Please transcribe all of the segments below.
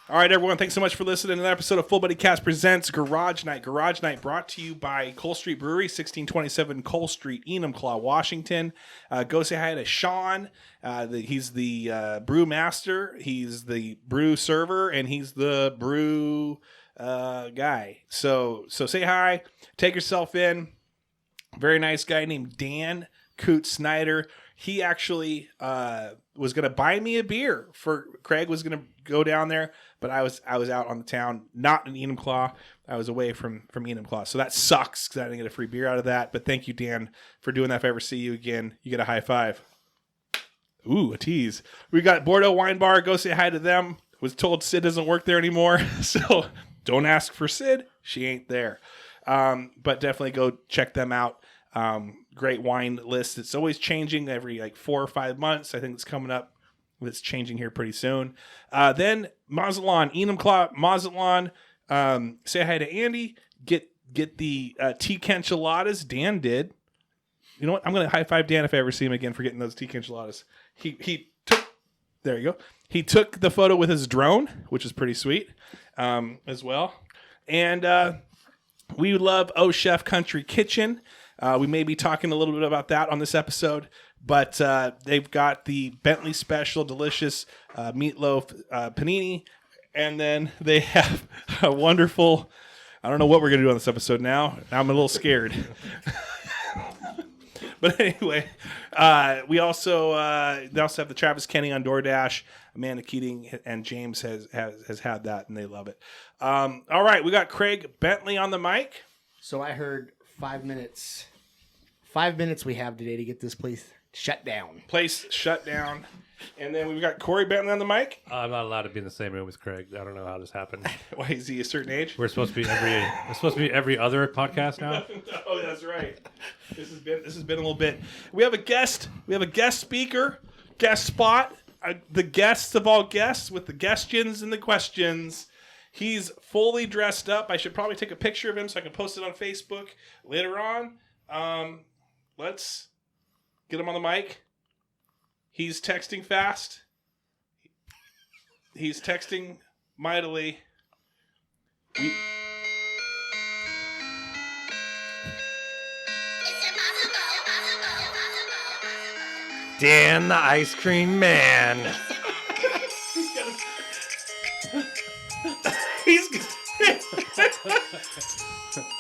All right, everyone. Thanks so much for listening to another episode of Full Buddy Cast Presents Garage Night. Garage Night brought to you by Cole Street Brewery, 1627 Cole Street, Enumclaw, Washington. Go say hi to Sean. He's the brew master. He's the brew server, and he's the brew guy. So say hi. Take yourself in. Very nice guy named Dan Kutz Snider. He actually was going to buy me a beer. Craig was going to go down there, but I was out on the town, not in Enumclaw. I was away from Enumclaw. So that sucks because I didn't get a free beer out of that. But thank you, Dan, for doing that. If I ever see you again, you get a high five. Ooh, a tease. We got Bordeaux Wine Bar. Go say hi to them. Was told Sid doesn't work there anymore. So don't ask for Sid. She ain't there. But definitely go check them out. Great wine list. It's always changing every 4 or 5 months. I think it's coming up. It's changing here pretty soon. Then Mazatlan, Enumclaw, Mazatlan. Say hi to Andy. Get the teak enchiladas. Dan did. You know what? I'm going to high five Dan if I ever see him again for getting those teak enchiladas. He took. There you go. He took the photo with his drone, which is pretty sweet, as well. And we love OChef Country Kitchen. We may be talking a little bit about that on this episode, but they've got the Bentley special, delicious meatloaf panini, and then they have a wonderful, I don't know what we're going to do on this episode now. I'm a little scared. But anyway, they also have the Travis Kenny on DoorDash. Amanda Keating and James has had that, and they love it. All right, we got Craig Bentley on the mic. So I heard 5 minutes. 5 minutes we have today to get this place shut down. And then we've got Corey Bentley on the mic. I'm not allowed to be in the same room as Craig. I don't know how this happened. Why, is he a certain age? We're supposed to be every other podcast now. Oh, that's right. This has been a little bit. We have a guest. We have a guest speaker, guest spot. The guest of all guests with the questions and the questions. He's fully dressed up. I should probably take a picture of him so I can post it on Facebook later on. Let's get him on the mic. He's texting fast. He's texting mightily. Dan the Ice Cream Man.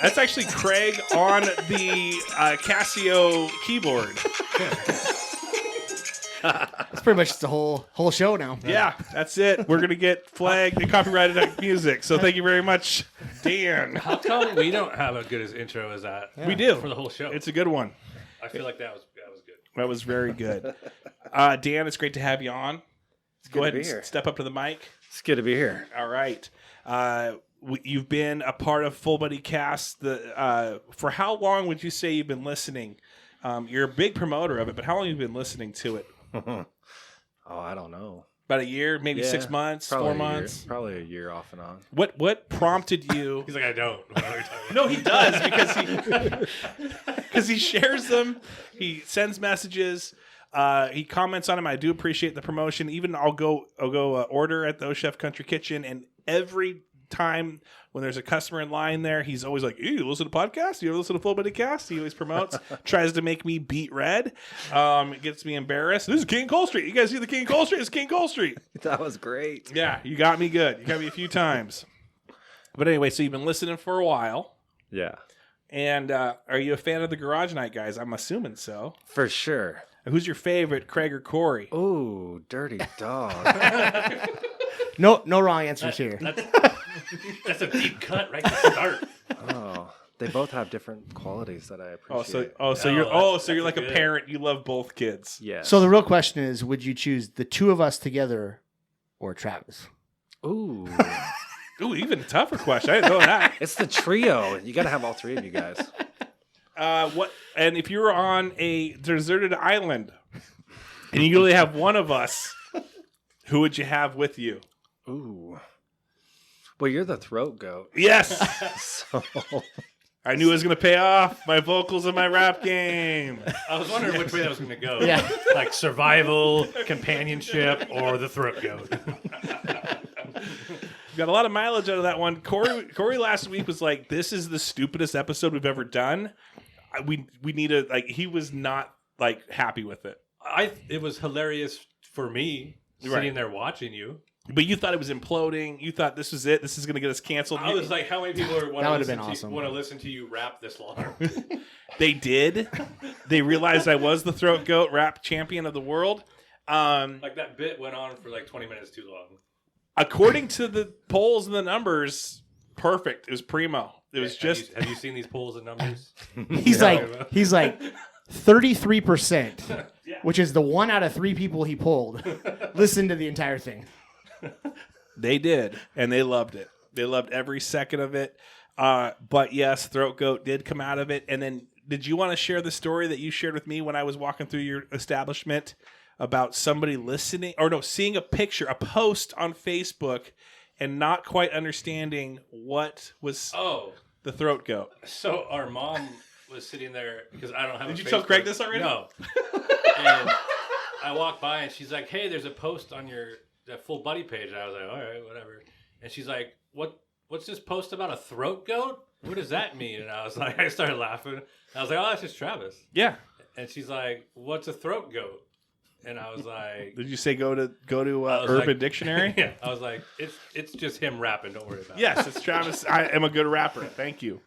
That's actually Craig on the Casio keyboard. That's pretty much the whole show now. Yeah, that's it. We're going to get flagged and copyrighted music. So thank you very much, Dan. How come we don't have a good as intro as that? We do. For the whole show. It's a good one. I feel like that was good. That was very good. Dan, it's great to have you on. Go ahead and step up to the mic. It's good to be here. All right. You've been a part of Full Buddy Cast. For how long would you say you've been listening? You're a big promoter of it, but how long have you been listening to it? Oh, I don't know. About a year, maybe 6 months, 4 months? Probably a year off and on. What prompted you? He's like, I don't. What are you talking about? No, he does because he shares them. He sends messages. He comments on them. I do appreciate the promotion. Even I'll go order at the OChef Country Kitchen, and every time when there's a customer in line there, he's always like, "You listen to podcasts? You ever listen to Full Buddy Cast?" He always promotes, tries to make me beat red. It gets me embarrassed. This is King Cole Street. You guys see the King Cole Street? It's King Cole Street. That was great. Yeah, you got me good. You got me a few times. But anyway, so you've been listening for a while. Yeah. And are you a fan of the Garage Night guys? I'm assuming so. For sure. Who's your favorite, Craig or Corey? Ooh, dirty dog. No wrong answers here. That's a deep cut right to start. Oh, they both have different qualities that I appreciate. So you're like a parent. You love both kids. Yeah. So the real question is, would you choose the two of us together or Travis? Ooh. Ooh, even a tougher question. I didn't know that. It's the trio. You got to have all three of you guys. What? And if you were on a deserted island and you only have one of us, who would you have with you? Ooh. Well, you're the throat goat. Yes. So I knew it was going to pay off. My vocals and my rap game. I was wondering which way that was going to go. Yeah. Like survival, companionship, or the throat goat. Got a lot of mileage out of that one. Corey last week was like, "This is the stupidest episode we've ever done." We need to like. He was not like happy with it. It was hilarious for me sitting there watching you. But you thought it was imploding. You thought this was it. This is going to get us canceled. I was like, how many people want awesome. to listen to you rap this long? They did. They realized I was the throat goat rap champion of the world. Like that bit went on for like 20 minutes too long. According to the polls and the numbers, perfect. It was primo. It was just. Have you seen these polls and numbers? He's like 33%, which is the 1 out of 3 people he polled. Listened to the entire thing. They did, and they loved it. They loved every second of it. But yes, throat goat did come out of it. And then, did you want to share the story that you shared with me when I was walking through your establishment about somebody seeing a picture, a post on Facebook, and not quite understanding what was the throat goat? So our mom was sitting there because I don't have. Did you tell Craig this already? No. And I walked by and she's like, "Hey, there's a post on the Full Buddy page." And I was like, "All right, whatever." And she's like, "What's this post about a throat goat? What does that mean?" And I was like, I started laughing. I was like, "Oh, that's just Travis." Yeah. And she's like, "What's a throat goat?" And I was like, "Did you say go to Urban Dictionary?" Yeah. I was like, "It's just him rapping. Don't worry about it." Yes, it's Travis. I am a good rapper. Thank you.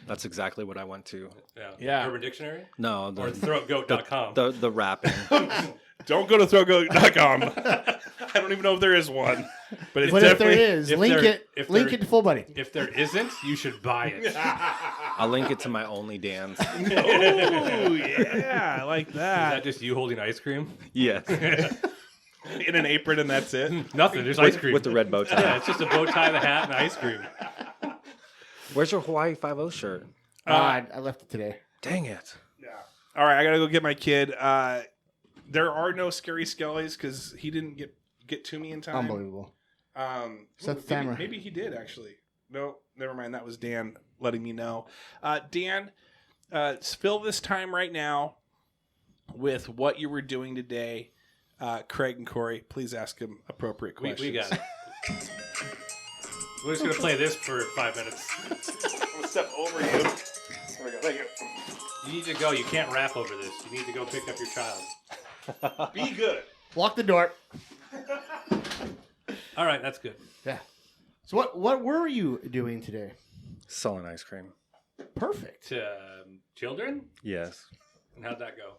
That's exactly what I went to. Yeah. Urban Dictionary? No, or throatgoat.com. The rapping. Don't go to throatgoat.com. I don't even know if there is one. But it's if there is, link it to Full Buddy. If there isn't, you should buy it. I'll link it to my OnlyDans. Oh, yeah. I like Is that. that just you holding ice cream? Yes. In an apron and that's it? Nothing. There's ice cream. With the red bow tie. Yeah, it's just a bow tie, the hat, and ice cream. Where's your Hawaii 5-0 shirt? I left it today. Dang it. Yeah. All right, I got to go get my kid. There are no scary skellies because he didn't get to me in time. Unbelievable. Set the timer. Maybe he did, actually. No, never mind. That was Dan letting me know. Dan, fill this time right now with what you were doing today. Craig and Corey, please ask him appropriate questions. We got it. We're just going to play this for 5 minutes. I'm going to step over you. There we go. Thank you. You need to go. You can't rap over this. You need to go pick up your child. Be good. Lock the door. All right, that's good. Yeah. So what were you doing today? Selling ice cream. Perfect. To children? Yes. And how'd that go?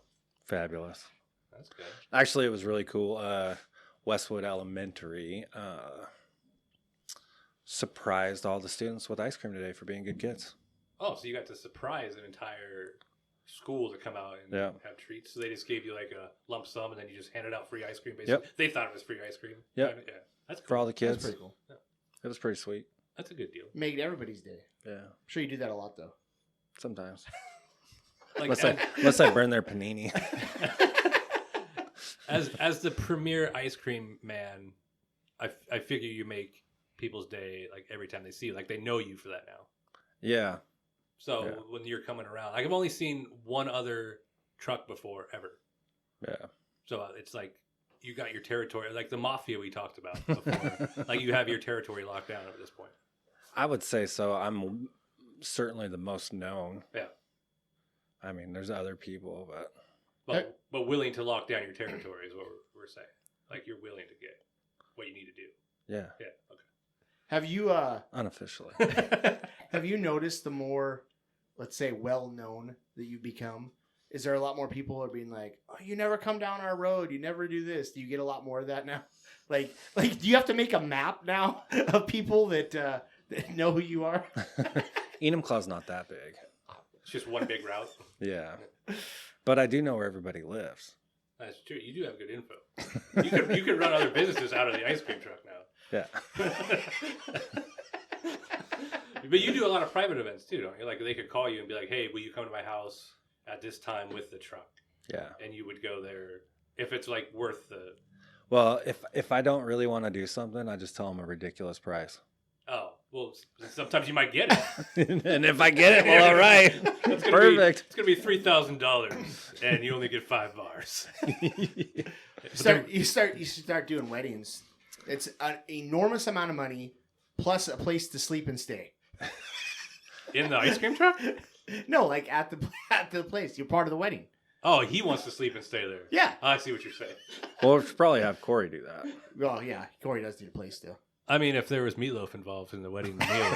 Fabulous. That's good. Actually, it was really cool. Westwood Elementary surprised all the students with ice cream today for being good kids. Oh, so you got to surprise an entire school to come out and have treats. So they just gave you like a lump sum and then you just handed out free ice cream, basically. Yep. They thought it was free ice cream. Yep. Yeah. That's cool. For all the kids. That's pretty cool. Yeah. It was pretty sweet. That's a good deal. Made everybody's day. Yeah. I'm sure you do that a lot, though. Sometimes. Like unless I burn their panini. As the premier ice cream man, I figure you make people's day like every time they see you. Like they know you for that now. Yeah. So when you're coming around, like I've only seen one other truck before ever. Yeah. So it's like you got your territory, like the mafia we talked about before. Like you have your territory locked down at this point. I would say so. I'm certainly the most known. Yeah. I mean, there's other people, but willing to lock down your territory is what we're saying. Like you're willing to get what you need to do. Yeah. Yeah. Okay. Have you unofficially. have you noticed the more, let's say, well-known that you become? Is there a lot more people who are being like, "Oh, you never come down our road. You never do this." Do you get a lot more of that now? Like, do you have to make a map now of people that know who you are? Enum Claw's not that big. It's just one big route. Yeah. But I do know where everybody lives. That's true. You do have good info. You could run other businesses out of the ice cream truck now. Yeah. But you do a lot of private events too, don't you? Like they could call you and be like, "Hey, will you come to my house at this time with the truck?" Yeah. And you would go there if it's like worth the. Well, if I don't really want to do something, I just tell them a ridiculous price. Oh, well, sometimes you might get it. And if I get it, well, all right. Perfect. It's going to be $3,000 and you only get 5 bars. You start doing weddings. It's an enormous amount of money plus a place to sleep and stay. In the ice cream truck? No, like at the place. You're part of the wedding. Oh, he wants to sleep and stay there. Yeah. I see what you're saying. Well, we should probably have Corey do that. Well, yeah. Corey does need a place still. I mean, if there was meatloaf involved in the wedding meal.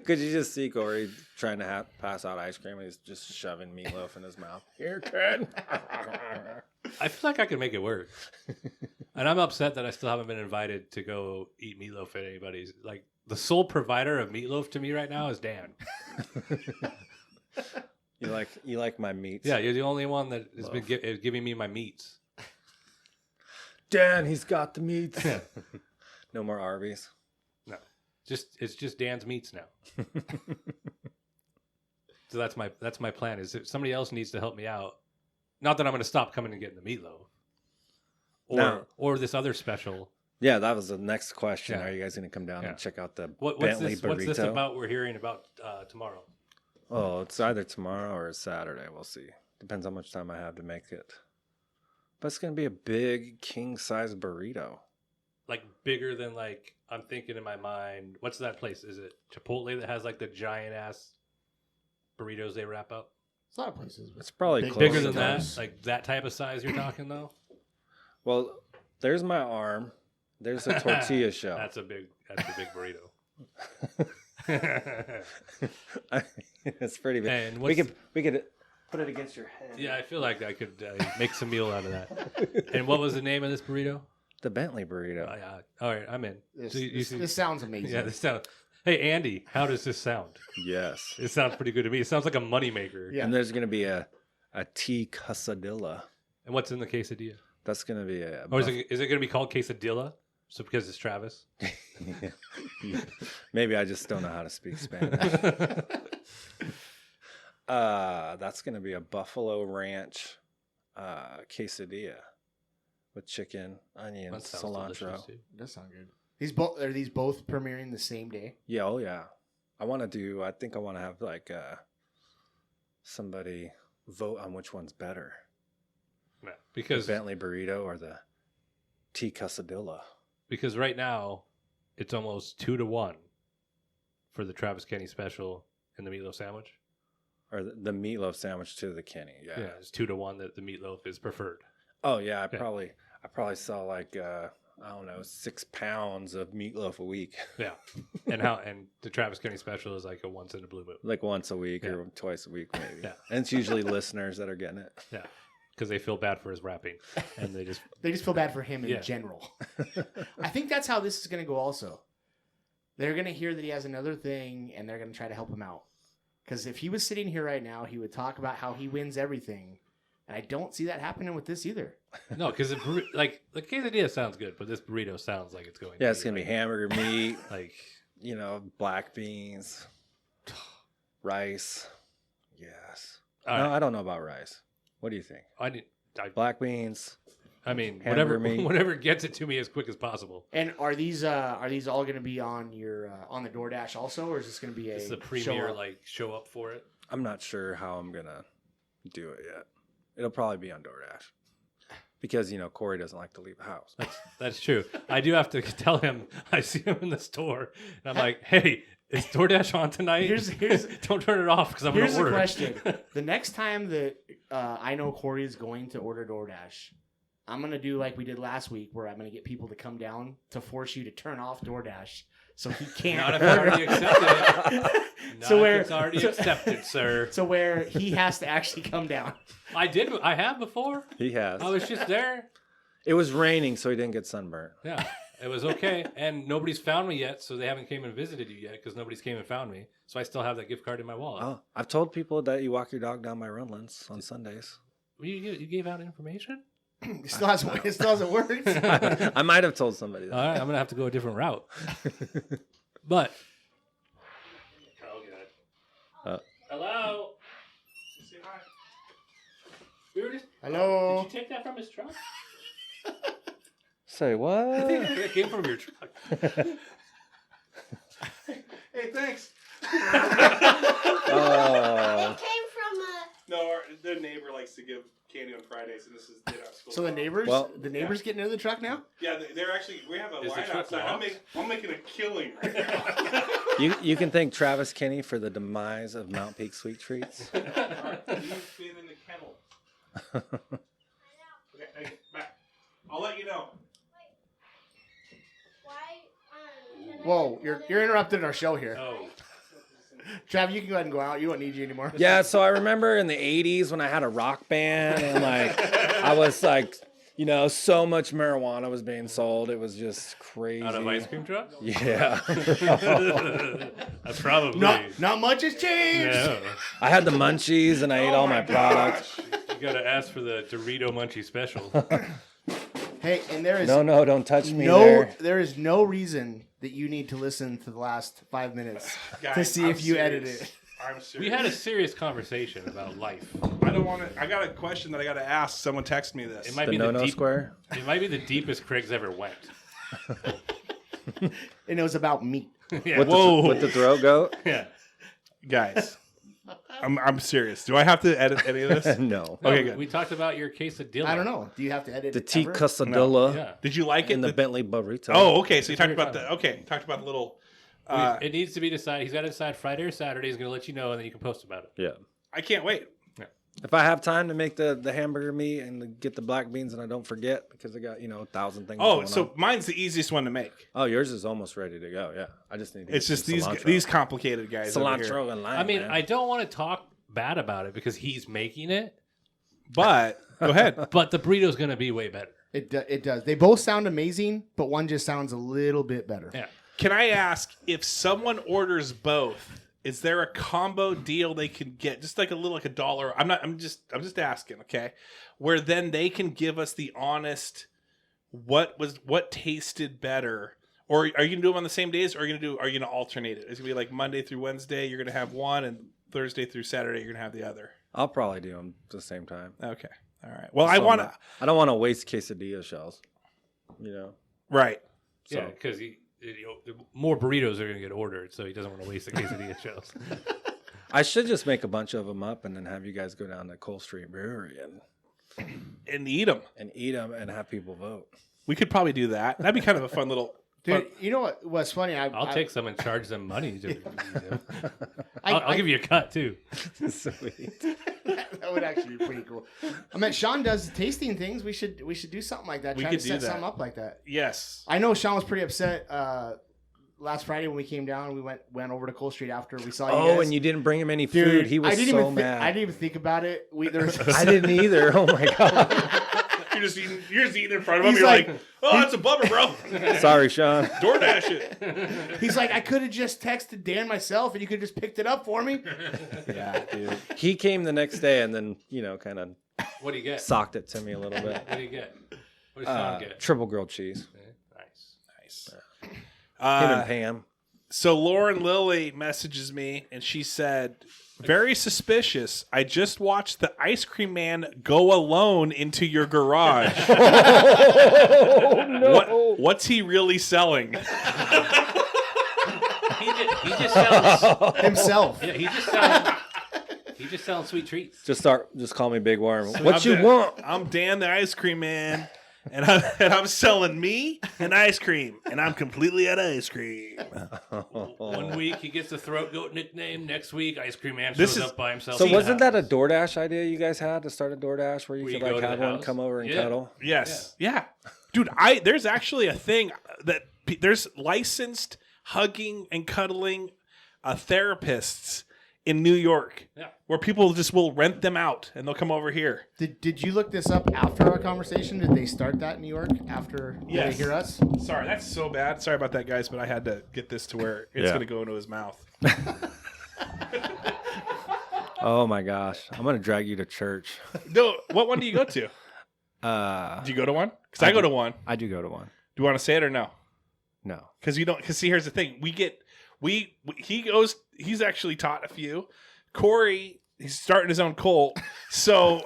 Could you just see Corey trying to pass out ice cream and he's just shoving meatloaf in his mouth? Here, kid. I feel like I could make it work. And I'm upset that I still haven't been invited to go eat meatloaf at anybody's. Like, the sole provider of meatloaf to me right now is Dan. You like my meats? Yeah, you're the only one that has been giving me my meats. Dan, he's got the meats. No more Arby's. No, it's just Dan's meats now. So that's my plan. Is if somebody else needs to help me out, not that I'm going to stop coming and getting the meatloaf, or this other special. Yeah, that was the next question. Yeah. Are you guys going to come down and check out the What's Bentley burrito? What's this about? We're hearing about tomorrow. Oh, it's either tomorrow or Saturday. We'll see. Depends how much time I have to make it. But it's going to be a big king-size burrito. Like bigger than like I'm thinking in my mind. What's that place? Is it Chipotle that has like the giant ass burritos they wrap up? It's a lot of places. It's probably Big- close Bigger to than that? those. Like that type of size you're talking though? Well, there's my arm. There's a tortilla shell. That's a big burrito. It's pretty big. And we could put it against your head. Yeah, I feel like I could make some meal out of that. And what was the name of this burrito? The Bentley burrito. All right, I'm in. This sounds amazing. Yeah, this sounds. Hey, Andy, how does this sound? Yes. It sounds pretty good to me. It sounds like a moneymaker. Yeah. And there's going to be a tea quesadilla. And what's in the quesadilla? That's going to be a... Or is it going to be called quesadilla? So because it's Travis? Maybe I just don't know how to speak Spanish. That's going to be a buffalo ranch quesadilla with chicken, onions, That sounds cilantro. delicious, too. It does sound good. Are these both premiering the same day? Yeah, oh yeah. I think I want to have like somebody vote on which one's better. Yeah, The because Bentley burrito or the tea quesadilla. Because right now, it's almost 2-1 for the Travis Kenny special and the meatloaf sandwich. Or the meatloaf sandwich to the Kenny. Yeah. Yeah, it's 2-1 that the meatloaf is preferred. Oh yeah, I probably saw like I don't know, 6 pounds of meatloaf a week. Yeah, and the Travis Kenny special is like a once in a blue moon. Like once a week or twice a week maybe. Yeah. And it's usually listeners that are getting it. Yeah, because they feel bad for his rapping, and they just feel bad for him in Yeah. general. I think that's how this is going to go. Also, they're going to hear that he has another thing, and they're going to try to help him out. Because if he was sitting here right now, he would talk about how he wins everything. And I don't see that happening with this either. no, because like the quesadilla sounds good, but this burrito sounds like it's going. Yeah, it's gonna be hamburger meat, like black beans, rice. Yes. All No, right. I don't know about rice. What do you think? Black beans. I mean, Hamburger meat. whatever gets it to me as quick as possible. And are these all going to be on your on the DoorDash also, or is this going to be It's the premier show-up? show up for it. I'm not sure how I'm gonna do it yet. It'll probably be on DoorDash. Because, Corey doesn't like to leave the house. That's true. I do have to tell him. I see him in the store, and I'm like, "Hey, is DoorDash on tonight? Don't turn it off because I'm going to order." Here's the question: the next time that I know Corey is going to order DoorDash, I'm going to do like we did last week, where I'm going to get people to come down to force you to turn off DoorDash so he can't. Not if I already accepted it. It's already accepted, sir. So where he has to actually come down. I have before. He has. I was just there. It was raining, so he didn't get sunburned. Yeah, it was okay. And nobody's found me yet, so they haven't came and visited you yet because nobody's came and found me. So I still have that gift card in my wallet. Oh, I've told people that you walk your dog down by Runlands on Sundays. You gave out information? It still hasn't worked. I might have told somebody that. All right, I'm going to have to go a different route. But. Hello? Say hi. Hello. Did you take that from his truck? Say what? I think that came from your truck. Hey, thanks. Oh. It came from No, their neighbor likes to give candy on Fridays, and this is day out school. So the neighbors, Well, getting into the truck now. Yeah, they're actually. We have a Is the line truck outside. locked? I'm making a killing right now. You can thank Travis Kinney for the demise of Mount Peak Sweet Treats. You've been in the kennel. Okay, hey, back. I'll let you know. Whoa, you're interrupting our show here. Oh, Trav, you can go ahead and go out. You don't need you anymore. Yeah, so I remember in the 80s when I had a rock band and like I was like, you know, so much marijuana was being sold. It was just crazy. out of ice cream truck? Yeah. That's probably. Not much has changed. No. I had the munchies and I ate all my products. You gotta ask for the Dorito Munchie special. Hey, and there is No, don't touch me there. there is no reason that you need to listen to the last 5 minutes Guys, to see I'm if you edit serious. it. I'm serious. We had a serious conversation about life. I don't want to. I got a question that I got to ask. Someone text me this. It might The be no-no the deep, square? It might be the deepest Craig's ever went. And it was about meat. Yeah. With the throat goat? Yeah. Guys, I'm serious. Do I have to edit any of this? No. No, Okay, good. We talked about your quesadilla. I don't know. Do you have to edit The it T ever? quesadilla Yeah. Did you like it? and the Bentley burrito. Oh, okay. So you talked what about you're the. Okay, talked about the little. It needs to be decided. He's got to decide Friday or Saturday. He's going to let you know, and then you can post about it. Yeah. I can't wait. If I have time to make the hamburger meat and get the black beans and I don't forget because I got, 1,000 things Oh, going so on. mine's the easiest one to make. Oh, yours is almost ready to go. Yeah. I just need to It's get just some these cilantro. complicated guys over here. Cilantro and lime. I mean, man. I don't want to talk bad about it because he's making it, But go ahead. but the burrito's going to be way better. It does. They both sound amazing, but one just sounds a little bit better. Yeah. Can I ask if someone orders both? Is there a combo deal they can get? Just like a little, like $1. I'm just asking, okay? Where then they can give us the honest, what tasted better? Or are you gonna do them on the same days, or are you gonna alternate it? It's gonna be like Monday through Wednesday, you're gonna have one, and Thursday through Saturday, you're gonna have the other. I'll probably do them at the same time. Okay, all right. Well, So I don't want to waste quesadilla shells. Right. Yeah, So- because more burritos are going to get ordered, so he doesn't want to waste the quesadilla shells. I should just make a bunch of them up and then have you guys go down to Coal Street Brewery And eat them. and eat them and have people vote. We could probably do that. That'd be kind of a fun little. Dude, you know what's funny? I'll take some and charge them money. I- I'll give you a cut, too. Sweet. That would actually be pretty cool. I mean, Sean does tasting things. We should do something like that. We Try could to do set that. something up like that. Yes. I know Sean was pretty upset last Friday when we came down. We went over to Coal Street after we saw you Oh, guys. and you didn't bring him any Dude, food. He was I didn't so even mad. I didn't even think about it. I didn't either. Oh my god. You're just eating in front of him. He's You're like- like, oh, that's a bummer, bro. Sorry, Sean. DoorDash it. He's like, I could have just texted Dan myself, and you could have just picked it up for me. Yeah, dude. He came the next day and then, kind of What do you get? socked it to me a little bit. What do you get? What does Sean get? Triple grilled cheese. Nice. Him and Pam. So Lauren Lilly messages me, and she said, very suspicious. I just watched the ice cream man go alone into your garage. Oh, no. What's he really selling? He just sells. Himself. Yeah, he just selling sweet treats. Just call me Big Worm. What you want? I'm Dan the ice cream man, and I'm selling me and ice cream, and I'm completely out of ice cream. 1 week he gets the throat goat nickname. Next week, ice cream man This shows is- up by himself. So in the wasn't that a house. DoorDash idea you guys had to start a DoorDash where you Where could you go like to have the one house? come over and Yeah. cuddle? Yes, yeah, dude. There's actually a thing that there's licensed hugging and cuddling therapists in New York. Yeah. Where people just will rent them out and they'll come over here. Did you look this up after our conversation? Did they start that in New York after Yes. they hear us? Sorry, that's so bad. Sorry about that, guys, but I had to get this to where it's Yeah. going to go into his mouth. Oh my gosh. I'm going to drag you to church. No, what one do you go to? Do you go to one? Because I go to one. I do go to one. Do you want to say it or no? No. Because you don't. Because see, here's the thing. He's actually taught a few. Corey, he's starting his own cult. So,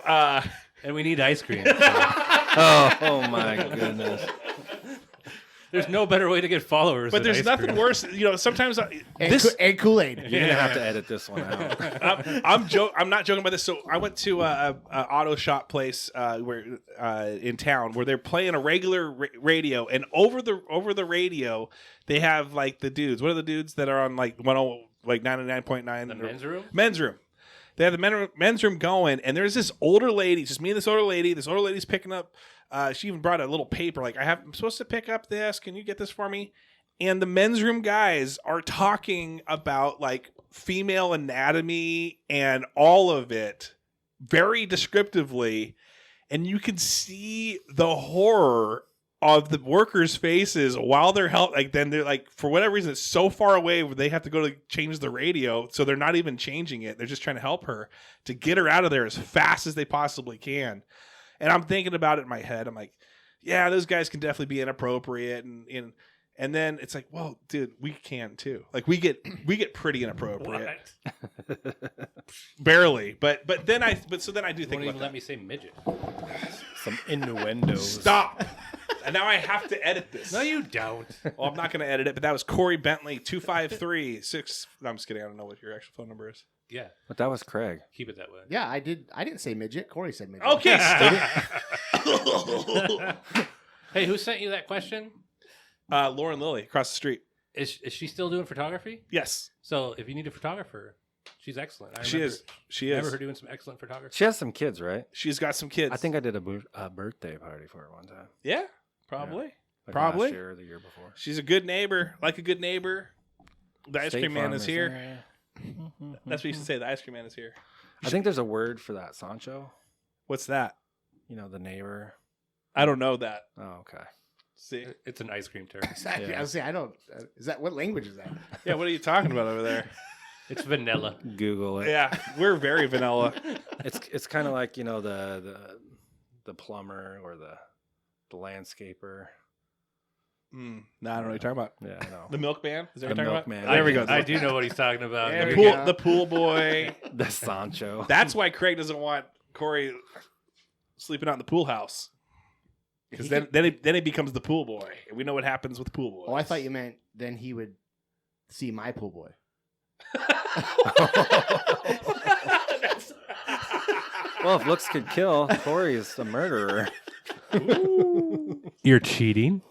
And we need ice cream. Oh my goodness. There's no better way to get followers. But than there's ice nothing cream. worse. Sometimes And Kool-Aid. You're gonna have to edit this one out. I'm not joking about this. So I went to a auto shop place where in town where they're playing a regular radio, and over the radio they have like the dudes. What are the dudes that are on like 99.9? The men's room. Men's room. They have the men's room going, and there's this older lady, just me and this older lady. This older lady's picking up. She even brought a little paper, like I'm supposed to pick up this. Can you get this for me? And the men's room guys are talking about like female anatomy and all of it very descriptively, and you can see the horror of the workers' faces while they're then they're like, for whatever reason, it's so far away where they have to go to change the radio, so they're not even changing it. They're just trying to help her to get her out of there as fast as they possibly can. And I'm thinking about it in my head. I'm like, yeah, those guys can definitely be inappropriate, and then it's like, well, dude, we can too. Like we get pretty inappropriate. Barely, but then I do You think won't about even that. let me say midget. Some innuendos. Stop. And now I have to edit this. No, you don't. Well, I'm not going to edit it, but that was Corey Bentley 253-6. No, I'm just kidding. I don't know what your actual phone number is. Yeah, But that was Craig. keep it that way. Yeah, I didn't say midget. Corey said midget. Okay, stop. Hey, who sent you that question? Lauren Lilly across the street. Is she still doing photography? Yes, So if you need a photographer, she's excellent. she is. She Remember is. her doing some excellent photography. She has some kids, right? She's got some kids. I think I did a birthday party for her one time. Yeah, probably. Like Probably. last year or the year before. She's a good neighbor. Like a good neighbor. The ice State cream man Farm is here. there. That's what you should say. The ice cream man is here. I think there's a word for that, Sancho. What's that? You know, the neighbor. I don't know that. Oh, okay. See? It's an ice cream term. I was saying, I don't. Is that what language is that? Yeah, what are you talking about over there? It's vanilla. Google it. Yeah, we're very vanilla. It's kind of like, you know, the plumber or the landscaper. No, I don't know what you're talking about. Yeah, I know. The milkman? Is that what The you're talking milkman. about? There we go. I do know what he's talking about. There we Pool, go. the pool boy. The Sancho. That's why Craig doesn't want Corey sleeping out in the pool house. Because then he becomes the pool boy. And we know what happens with pool boys. Oh, I thought you meant then he would see my pool boy. Well, if looks could kill, Corey is the murderer. You're cheating.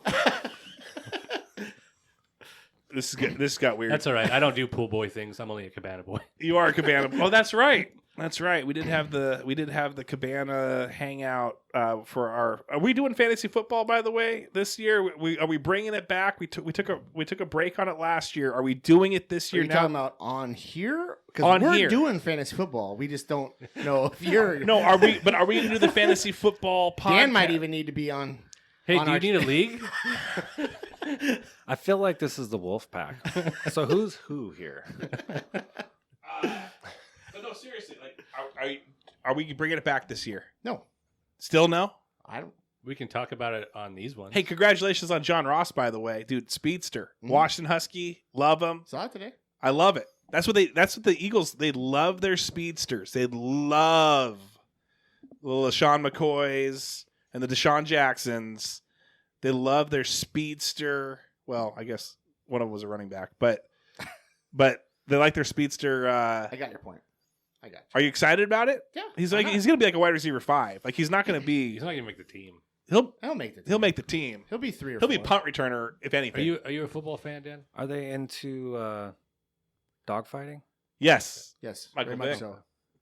This got weird. That's all right. I don't do pool boy things. I'm only a cabana boy. You are a cabana. Oh, that's right. That's right. We did have the cabana hangout for our. Are we doing fantasy football, by the way, this year? Are we bringing it back? We took a break on it last year. Are we doing it this Are year you now? talking about on here? Because On we're here. doing fantasy football. We just don't know if you're. No, are we? But are we going to do the fantasy football podcast? Dan might even need to be on. Hey, On do you our- need a league? I feel like this is the wolf pack. So who's who here? But no, seriously, like, are we bringing it back this year? No, Still no? I don't. We can talk about it on these ones. Hey, congratulations on John Ross, by the way, dude. Speedster, Mhm. Washington Husky, love him. Saw it today. I love it. That's what the Eagles. They love their speedsters. They love the LaShawn McCoys and the Deshaun Jacksons. They love their speedster. Well, I guess one of them was a running back, but they like their speedster. I got your point. I got you. Are you excited about it? Yeah. He's why like not? he's gonna be like a wide receiver 5. Like he's not gonna be. He's not gonna make the team. He'll He'll make the. Team. he'll make the team. He'll be 3 or He'll 4. be punt returner if Are anything. you a football fan, Dan? Are they into dogfighting? Yes, Yes, Michael very much Vick. so.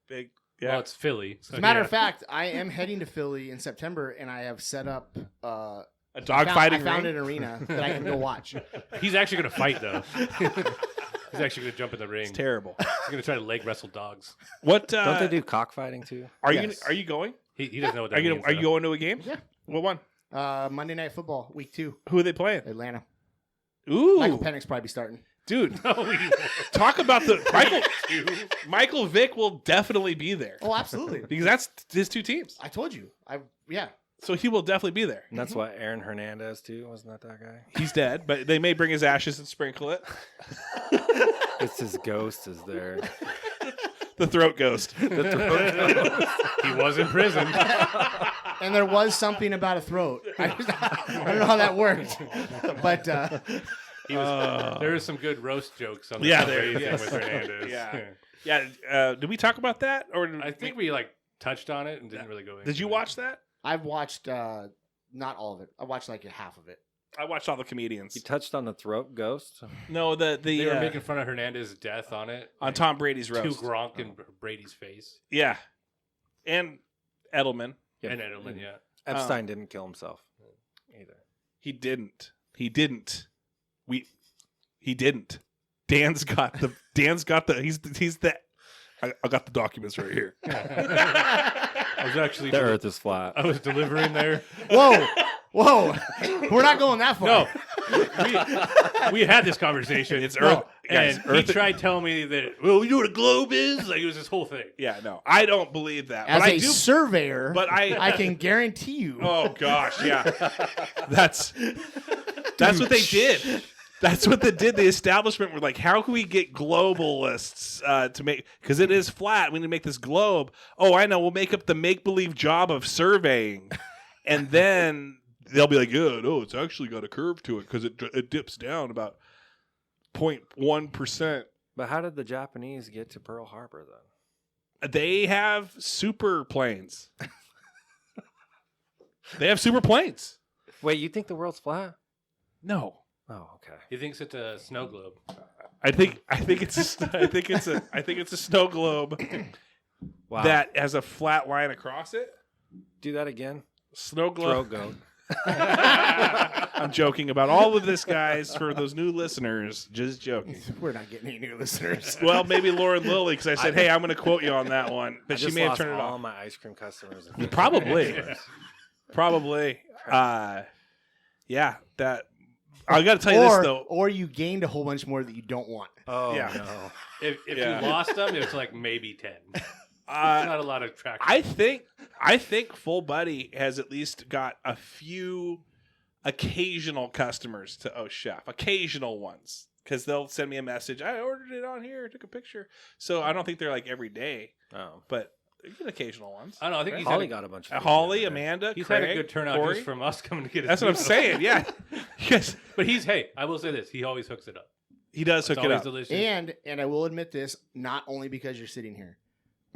big. Well, Yeah. it's Philly. So As a matter yeah. of fact, I am heading to Philly in September, and I have set up. A I dogfighting found ring. an arena that I can go watch. He's actually gonna fight though. He's actually gonna jump in the ring. It's terrible. He's gonna try to leg wrestle dogs. What Don't they do cockfighting too? Are Yes. you going? He doesn't know what that Are you means. are you though. going to a game? Yeah. What one? Monday Night Football, Week 2, Who are they playing? Atlanta. Ooh, Michael Penix's probably starting. dude, No, he won't. talk about the Michael Vick will definitely be there Oh, absolutely. because that's his 2 teams. I told you. Yeah. So he will definitely be there. And that's what Aaron Hernandez too. Wasn't that guy? He's dead, but they may bring his ashes and sprinkle it. It's his ghost is there. The throat ghost. He was in prison. and there was something about a throat. I don't know how that worked, but There was some good roast jokes on the with Hernandez. Yeah. Did we talk about that, or I think we touched on it and didn't really go into it. Did you watch that? I've watched not all of it. I watched like half of it. I watched all the comedians. You touched on the throat ghost. No, they were making fun of Hernandez's death on it. On Tom Brady's roast. To Gronk and Brady's face. Yeah. And Edelman. Yeah. And Edelman, yeah. Epstein didn't kill himself either. He didn't. He didn't. Dan's got the he's the I got the documents right here. I was actually The earth is flat. I was delivering there. Whoa. We're not going that far. No. We had this conversation. It's Earth. And Guys, he tried telling me that, well, you know what a globe is? Like, it was this whole thing. Yeah, no. I don't believe that. As but a surveyor, but I can guarantee you. Oh gosh, yeah. That's what they did. That's what they did. The establishment were like, how can we get globalists to make, because it is flat. We need to make this globe. Oh, I know. We'll make up the make-believe job of surveying. And then they'll be like, yeah, no, it's actually got a curve to it because it dips down about 0.1%. But how did the Japanese get to Pearl Harbor then? They have super planes. They have super planes. Wait, you think the world's flat? No. Oh, okay. He thinks it's a snow globe. I think it's a snow globe Wow. that has a flat line across it. Do that again. Snow globe. Throat goat. I'm joking about all of this, guys. For those new listeners, just joking. We're not getting any new listeners. Well, maybe Lauren Lilly, because I said, "Hey, I'm going to quote you on that one," but she may have turned it all off. my ice cream customers. Probably. Yeah. That. I got to tell you this though. Or you gained a whole bunch more that you don't want. Oh Yeah. no. If Yeah. you lost them, it's like maybe 10. It's not a lot of traction. I think Full Buddy has at least got a few occasional customers to OChef, occasional ones, because they'll send me a message. I ordered it on here, took a picture. So I don't think they're like every day, Oh. but they get occasional ones. I don't know. I think he's Holly had got a bunch of Holly, people there. Amanda, he's Craig, had a good turnout Corey. just from us coming to get his That's what I'm meals. saying. Yeah, yes, But I will say this. He always hooks it up. he does It's hook it always up. delicious. And I will admit this, not only because you're sitting here.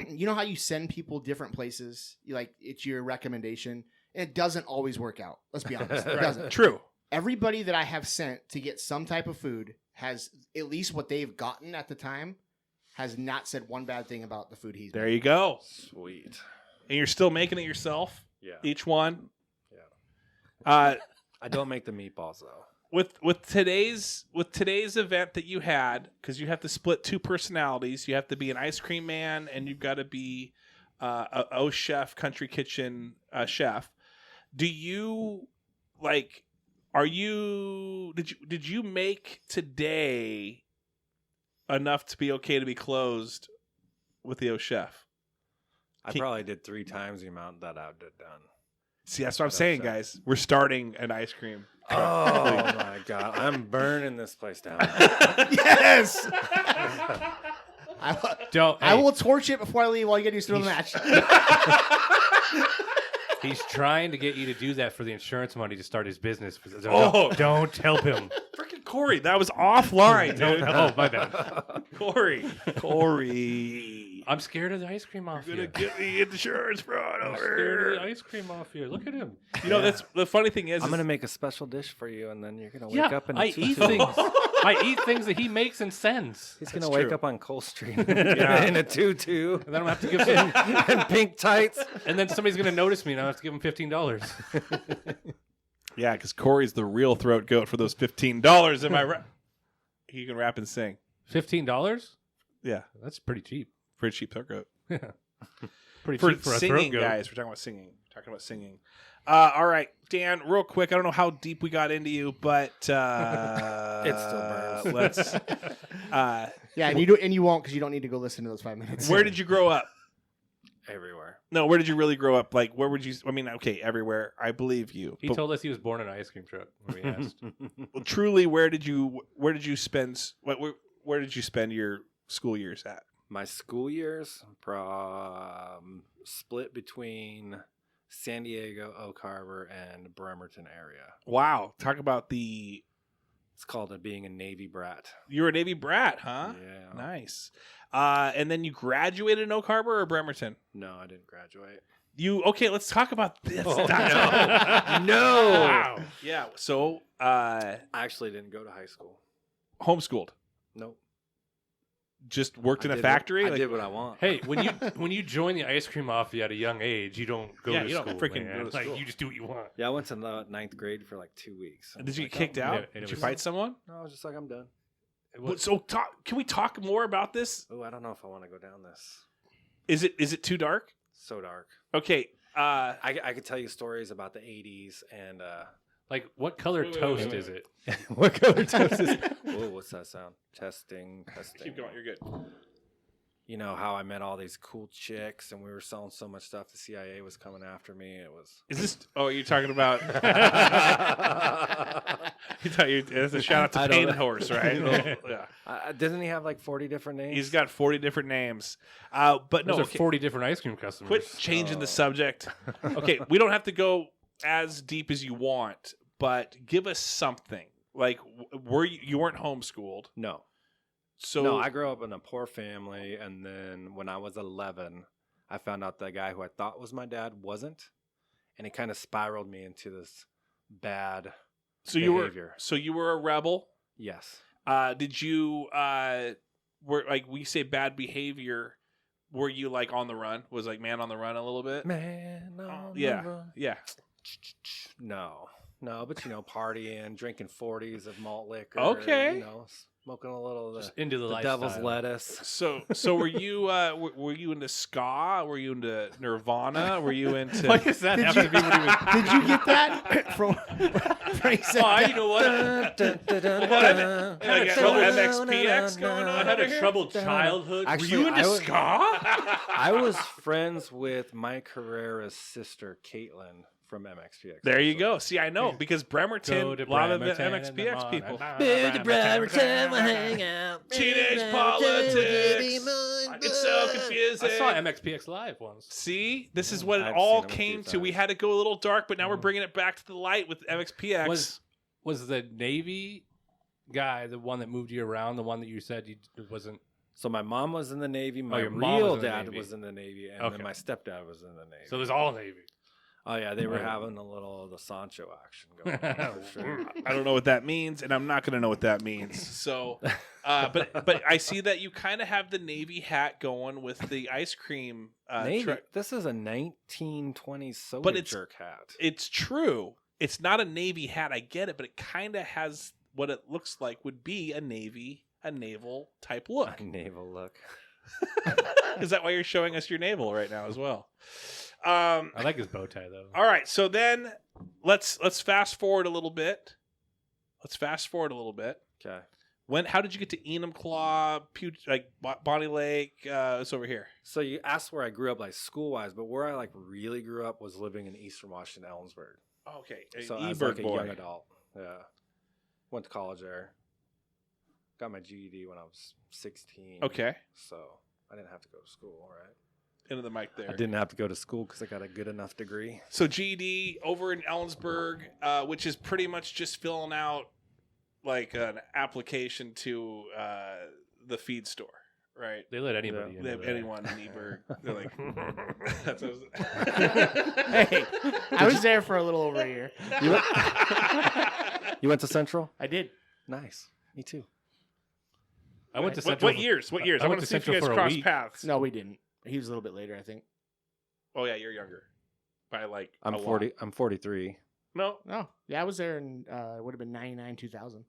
You know how you send people different places? It's your recommendation. It doesn't always work out. Let's be honest. It doesn't. True. Everybody that I have sent to get some type of food has, at least what they've gotten at the time, has not said one bad thing about the food he's There made. you go. Sweet. And you're still making it yourself. Yeah. Each one. I don't make the meatballs though. With today's event that you had, because you have to split two personalities. You have to be an ice cream man, and you've got to be a OChef Country Kitchen chef. Do you like? Did you make today enough to be okay to be closed with the OChef? I probably did 3 times the amount that I did done. See, that's what I'm saying, guys. We're starting an ice cream. Oh my god, I'm burning this place down. Yes! I Hey, will torch it before I leave while you get used to the match. He's trying to get you to do that for the insurance money to start his business. Oh. Don't help him. Freaking Corey, that was offline, dude. Oh, my bad. Corey. I'm scared of the ice cream off You're you. gonna get the insurance fraud I'm over scared of here. the ice cream off you. Look at him. You know, that's the funny thing is I'm gonna make a special dish for you, and then you're gonna wake Yeah, up and I eat things. I eat things that he makes and sends. He's gonna That's wake true. up on Cole Street Yeah. in a tutu And then I'm gonna have to give some, and pink tights. and then somebody's gonna notice me, and I have to give him $15. Yeah, because Corey's the real throat goat for those $15. Am I right? He can rap and sing. $15? Yeah, That's pretty cheap. pretty cheap throat goat. Pretty For cheap for a singing, throat goat. guys, we're talking about singing. All right, Dan, real quick. I don't know how deep we got into you, but It still burns. Let's. Yeah, and you won't because you don't need to go listen to those 5 minutes. Where did you grow up? Everywhere. No, where did you really grow up? Like, where would you? I mean, okay, everywhere. I believe you. He But told us he was born in an ice cream truck when we asked. truly, where did you spend? Where did you spend your school years at? My school years split between San Diego, Oak Harbor, and Bremerton area. Wow. Talk about the. It's called being a Navy brat. You were a Navy brat, huh? Yeah. Nice. And then you graduated in Oak Harbor or Bremerton? No, I didn't graduate. Okay, let's talk about this. Oh, No. Wow. Yeah. So, I actually didn't go to high school. homeschooled. Nope. Just worked in a did factory. I did what I want. Hey, when you join the ice cream mafia at a young age, you don't go Yeah, to you don't school. freaking man. go to Like school. you just do what you want. Yeah, I went to the 9th grade for like 2 weeks. Did you get Like, kicked oh, out? and it Did you was- fight someone? No, I was just like, I'm done. So, can we talk more about this? Oh, I don't know if I want to go down this. Is it too dark? So dark. Okay. I could tell you stories about the 80s and Like, what color Wait, wait, toast wait, wait. is it? what color toast is it? Whoa, what's that sound? Testing. Keep going. You're good. You know how I met all these cool chicks and we were selling so much stuff the CIA was coming after me. It was. Is this? Oh, you're talking about. It's a shout out to I don't Pain know. Horse, right? Yeah. Doesn't he have like 40 different names? He's got 40 different names. But no, Those are okay. 40 different ice cream customers. Quit changing the subject. Okay, we don't have to go as deep as you want, but give us something. Like, were you weren't homeschooled? No. So No, I grew up in a poor family, and then when I was 11, I found out the guy who I thought was my dad wasn't, and it kind of spiraled me into this bad behavior. you were a rebel. Yes. Did you were like we say bad behavior? Were you like on the run? Was like man on the run a little bit? Man, no, Yeah, yeah. No, but partying, drinking 40s of malt liquor. Okay. Smoking a little of Just into the the lifestyle. devil's lettuce. So were you were you into ska? Were you into Nirvana? Were you into? What does that have to be with you? Did you get that from? he said Oh, that? you know what? I got trouble- MXPX going on. I had over a here? troubled childhood. Actually, Were you into I was- ska? I was friends with Mike Herrera's sister, Caitlin, from MXPX. There you actually. go. See, I know because Bremerton, Go to a lot of the Bremerton in the MXPX morning. people. hang out. Teenage politics. It's so confusing. I saw MXPX live once. See, this is what it I've all seen 'em a few came to. We times. had to go a little dark, but now we're bringing it back to the light with MXPX. Was the Navy guy the one that moved you around? The one that you said you wasn't? So my mom was in the Navy. My your mom was real in the dad Navy. was in the Navy, and Okay. then my stepdad was in the Navy. So there's all Navy. Oh yeah, they were Right. having a little of the Sancho action going on. For sure. I don't know what that means, and I'm not going to know what that means. So, but I see that you kind of have the Navy hat going with the ice cream. Navy. This is a 1920s soda But it's- jerk hat. It's true. It's not a Navy hat. I get it, but it kind of has what it looks like would be a naval type look. A naval look. Is that why you're showing us your navel right now as well? I like his bow tie though. All right, so then let's fast forward a little bit. Okay. How did you get to Enumclaw, Bonnie Lake? It's over here. So you asked where I grew up, like school wise, but where I like really grew up was living in Eastern Washington, Ellensburg. Okay, So an I was Eberg like a boy. young adult. Yeah. Went to college there. Got my GED when I was 16. Okay, So I didn't have to go to school, right? into the mic there. I didn't have to go to school because I got a good enough degree. So GED over in Ellensburg, which is pretty much just filling out like an application to the feed store, right? They let anybody in. They have over there. anyone in Eberg. They're like, that's what Hey, I was there for a little over a year. You went to Central? I did. Nice. Me too. I went to what Central. years? What years? I I went want to to see if you Central guys for a cross week. paths. No, we didn't. He was a little bit later, I think. Oh yeah, you're younger by like I'm a lot. 40. I'm 43. No, No, yeah, I was there in it would have been 99, 2000.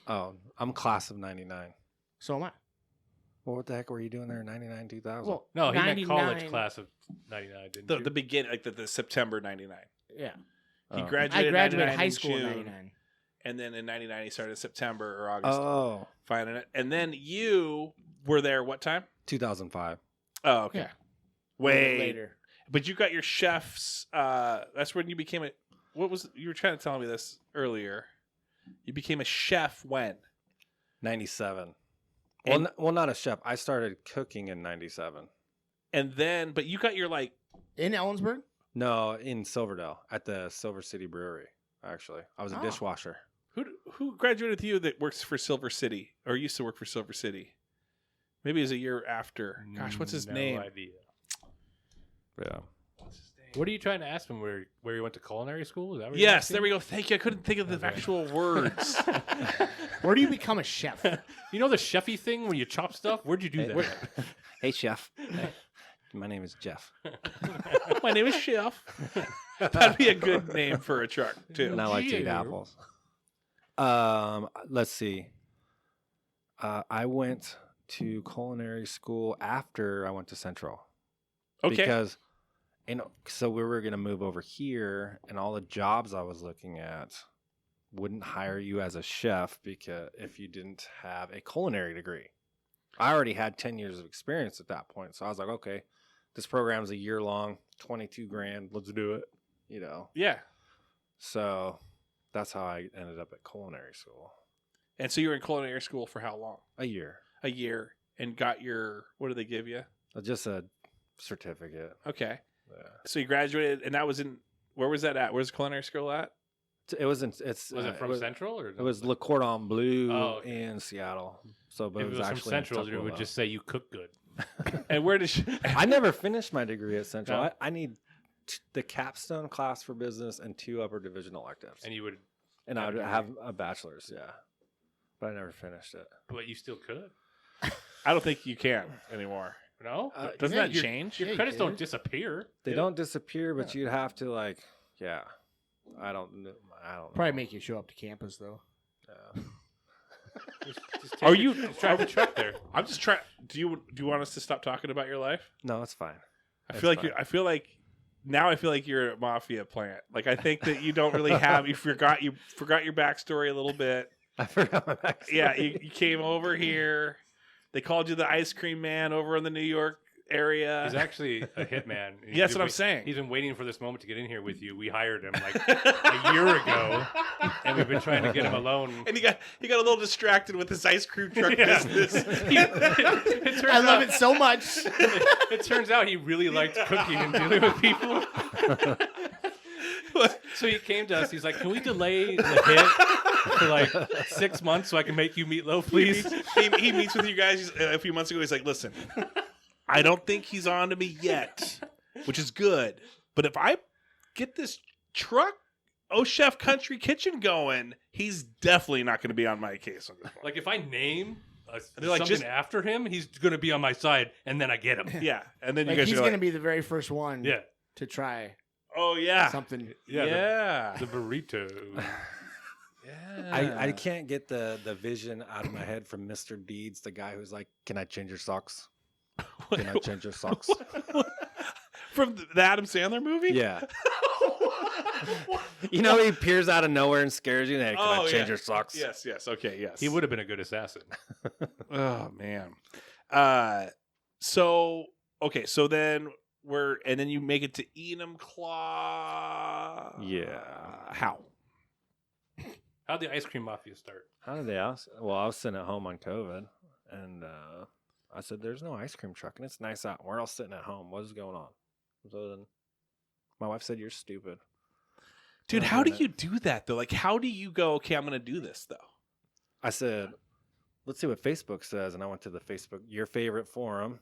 Oh, I'm class of 99. So am I. Well, what the heck were you doing there in 99, 2000? Well, No, he meant 99 college class of '99. Didn't you? the beginning, like the September '99. Yeah, He Oh. graduated. I graduated 99 high in school in June, '99. and then in '99 he started September or August. Oh, Finding it, and then you were there. What time? 2005. Oh, okay. Yeah. Way Later. But you got your chef's. That's when you became a. What was you were trying to tell me this earlier? You became a chef when? 97. And- Well, not a chef. I started cooking in 97. And then, but you got your like. In Ellensburg? No, in Silverdale at the Silver City Brewery. Actually, I was a dishwasher. Who graduated with you that works for Silver City or used to work for Silver City? Maybe it was a year after. Gosh, what's his name? No idea. Yeah. What's his name? What are you trying to ask him? Where you went to culinary school? Is that what Yes, there we go. Thank you. I couldn't think of the actual words. Where do you become a chef? You know the chefy thing when you chop stuff? Where'd you do that? Hey, chef. My name is Jeff. My name is Chef. That'd be a good name for a truck too. And I like to eat apples. Let's see. I went to culinary school after I went to Central. Okay. Because, so we were going to move over here, and all the jobs I was looking at wouldn't hire you as a chef because if you didn't have a culinary degree. I already had 10 years of experience at that point. So I was like, okay, this program's a year long, 22 grand. Let's do it. Yeah. So that's how I ended up at culinary school. And so you were in culinary school for how long? A year. A year, and got your, what did they give you? Just a certificate. Okay. Yeah. So you graduated, and that was in, where was that at? Where's culinary school at? It wasn't. Was it from Central or? It was Le Cordon Bleu in Seattle. So, but if it was from actually Central, it would just say you cook good. And where did you? I never finished my degree at Central. No. I need the capstone class for business and 2 upper division electives. And you would. And I would have a bachelor's, yeah. But I never finished it. But you still could. I don't think you can anymore. No? Doesn't that change? Your credits don't disappear. They don't disappear, but you'd have to I don't know. Probably make you show up to campus though. Just Are take you? drive the truck there? I'm just trying. Do you want us to stop talking about your life? No, it's fine. I feel like now I feel like you're a mafia plant. Like I think that you don't really have. You forgot your backstory a little bit. I forgot my backstory. Yeah, you came over here. They called you the ice cream man over in the New York area. He's actually a hitman. Yeah, that's what I'm saying. He's been waiting for this moment to get in here with you. We hired him like a year ago, and we've been trying to get him alone. And he got a little distracted with his ice cream truck business. I love it so much. It turns out he really liked cooking and dealing with people. So he came to us. He's like, "Can we delay the hit for like 6 months so I can make you meatloaf, please?" He meets with you guys a few months ago. He's like, "Listen, I don't think he's on to me yet, which is good. But if I get this truck, OChef Country Kitchen going, he's definitely not going to be on my case on this one." Like if I name they're like, something after him, he's going to be on my side, and then I get him. Yeah, and then you Like guys he's are going to like, be the very first one. Yeah. To try "Oh yeah, something. yeah." The burrito. Yeah. I can't get the vision out of my head from Mr. Deeds, the guy who's like, "Can I change your socks? Can I change your socks?" From the Adam Sandler movie. Yeah. He peers out of nowhere and scares you. Hey, can I change your socks? Yes. Okay. Yes. He would have been a good assassin. Oh man. So then and then you make it to Enumclaw. Yeah. How? How'd the ice cream mafia start? How did they ask? Well, I was sitting at home on COVID, and I said, "There's no ice cream truck, and it's nice out. We're all sitting at home. What is going on?" So then my wife said, "You're stupid." Dude, how do you do that though? Like, how do you go, "Okay, I'm going to do this though"? I said, "Let's see what Facebook says." And I went to the Facebook, your favorite forum,